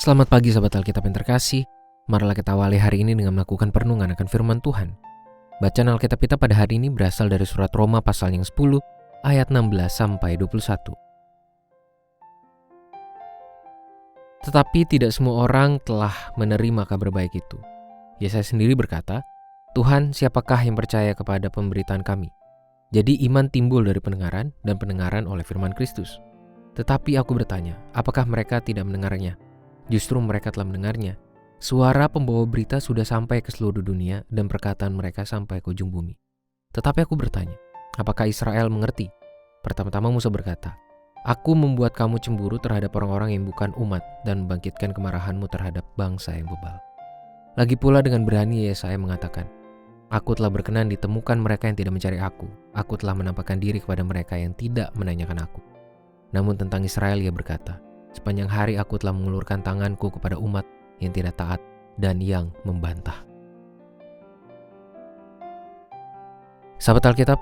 Selamat pagi sahabat Alkitab yang terkasih. Marilah kita awali hari ini dengan melakukan perenungan akan firman Tuhan. Bacaan Alkitab kita pada hari ini berasal dari surat Roma pasal yang 10 ayat 16 sampai 21. Tetapi tidak semua orang telah menerima kabar baik itu. Yesaya sendiri berkata, Tuhan, siapakah yang percaya kepada pemberitaan kami? Jadi iman timbul dari pendengaran dan pendengaran oleh firman Kristus. Tetapi aku bertanya, apakah mereka tidak mendengarnya? Justru mereka telah mendengarnya. Suara pembawa berita sudah sampai ke seluruh dunia dan perkataan mereka sampai ke ujung bumi. Tetapi aku bertanya, apakah Israel mengerti? Pertama-tama Musa berkata, Aku membuat kamu cemburu terhadap orang-orang yang bukan umat dan membangkitkan kemarahanmu terhadap bangsa yang bebal. Lagi pula dengan berani Yesaya mengatakan, Aku telah berkenan ditemukan mereka yang tidak mencari aku. Aku telah menampakkan diri kepada mereka yang tidak menanyakan aku. Namun tentang Israel ia berkata, Sepanjang hari aku telah mengulurkan tanganku kepada umat yang tidak taat dan yang membantah. Sahabat Alkitab,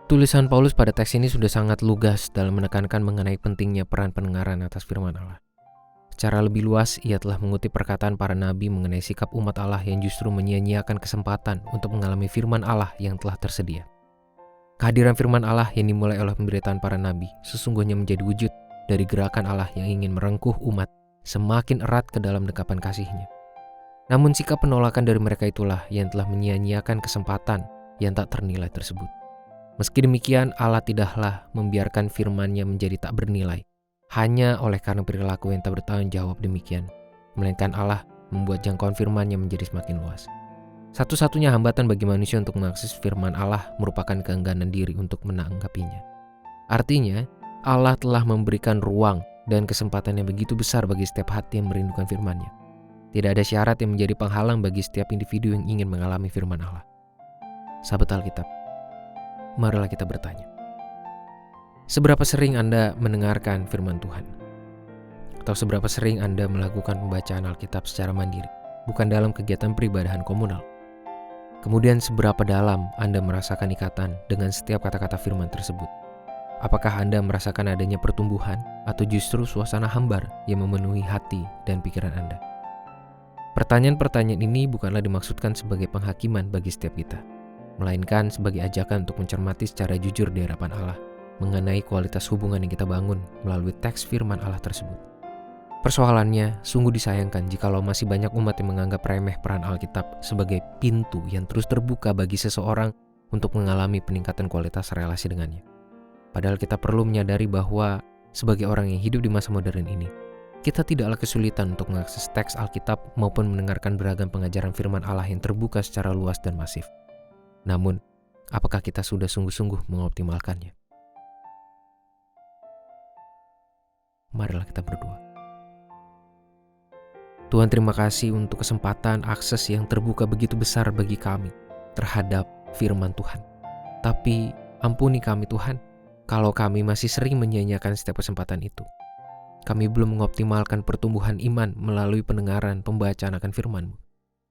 tulisan Paulus pada teks ini sudah sangat lugas dalam menekankan mengenai pentingnya peran pendengaran atas firman Allah. Secara lebih luas, ia telah mengutip perkataan para nabi mengenai sikap umat Allah yang justru menyia-nyiakan kesempatan untuk mengalami firman Allah yang telah tersedia. Kehadiran firman Allah yang dimulai oleh pemberitaan para nabi sesungguhnya menjadi wujud dari gerakan Allah yang ingin merengkuh umat semakin erat ke dalam dekapan kasih-Nya. Namun sikap penolakan dari mereka itulah yang telah menyia-nyiakan kesempatan yang tak ternilai tersebut. Meski demikian, Allah tidaklah membiarkan firman-Nya menjadi tak bernilai, hanya oleh karena perilaku yang tak bertanggung jawab demikian, melainkan Allah membuat jangkauan firman-Nya menjadi semakin luas. Satu-satunya hambatan bagi manusia untuk mengakses firman Allah merupakan keengganan diri untuk menanggapinya. Artinya, Allah telah memberikan ruang dan kesempatan yang begitu besar bagi setiap hati yang merindukan firman-Nya. Tidak ada syarat yang menjadi penghalang bagi setiap individu yang ingin mengalami firman Allah. Sahabat Alkitab, marilah kita bertanya. Seberapa sering Anda mendengarkan firman Tuhan? Atau seberapa sering Anda melakukan pembacaan Alkitab secara mandiri, bukan dalam kegiatan peribadahan komunal? Kemudian seberapa dalam Anda merasakan ikatan dengan setiap kata-kata firman tersebut? Apakah Anda merasakan adanya pertumbuhan atau justru suasana hambar yang memenuhi hati dan pikiran Anda? Pertanyaan-pertanyaan ini bukanlah dimaksudkan sebagai penghakiman bagi setiap kita, melainkan sebagai ajakan untuk mencermati secara jujur di hadapan Allah mengenai kualitas hubungan yang kita bangun melalui teks firman Allah tersebut. Persoalannya, sungguh disayangkan jikalau masih banyak umat yang menganggap remeh peran Alkitab sebagai pintu yang terus terbuka bagi seseorang untuk mengalami peningkatan kualitas relasi dengannya. Padahal kita perlu menyadari bahwa sebagai orang yang hidup di masa modern ini, kita tidaklah kesulitan untuk mengakses teks Alkitab maupun mendengarkan beragam pengajaran firman Allah yang terbuka secara luas dan masif. Namun, apakah kita sudah sungguh-sungguh mengoptimalkannya? Marilah kita berdoa. Tuhan, terima kasih untuk kesempatan akses yang terbuka begitu besar bagi kami terhadap firman Tuhan. Tapi ampuni kami Tuhan, kalau kami masih sering menyia-nyiakan setiap kesempatan itu. Kami belum mengoptimalkan pertumbuhan iman melalui pendengaran pembacaan akan firman-Mu.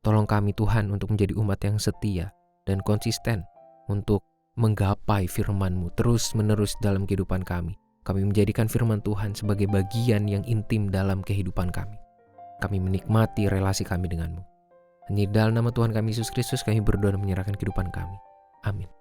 Tolong kami Tuhan untuk menjadi umat yang setia dan konsisten untuk menggapai firman-Mu terus-menerus dalam kehidupan kami. Kami menjadikan firman Tuhan sebagai bagian yang intim dalam kehidupan kami. Kami menikmati relasi kami dengan-Mu. Hanya di dalam nama Tuhan kami Yesus Kristus kami berdoa dan menyerahkan kehidupan kami. Amin.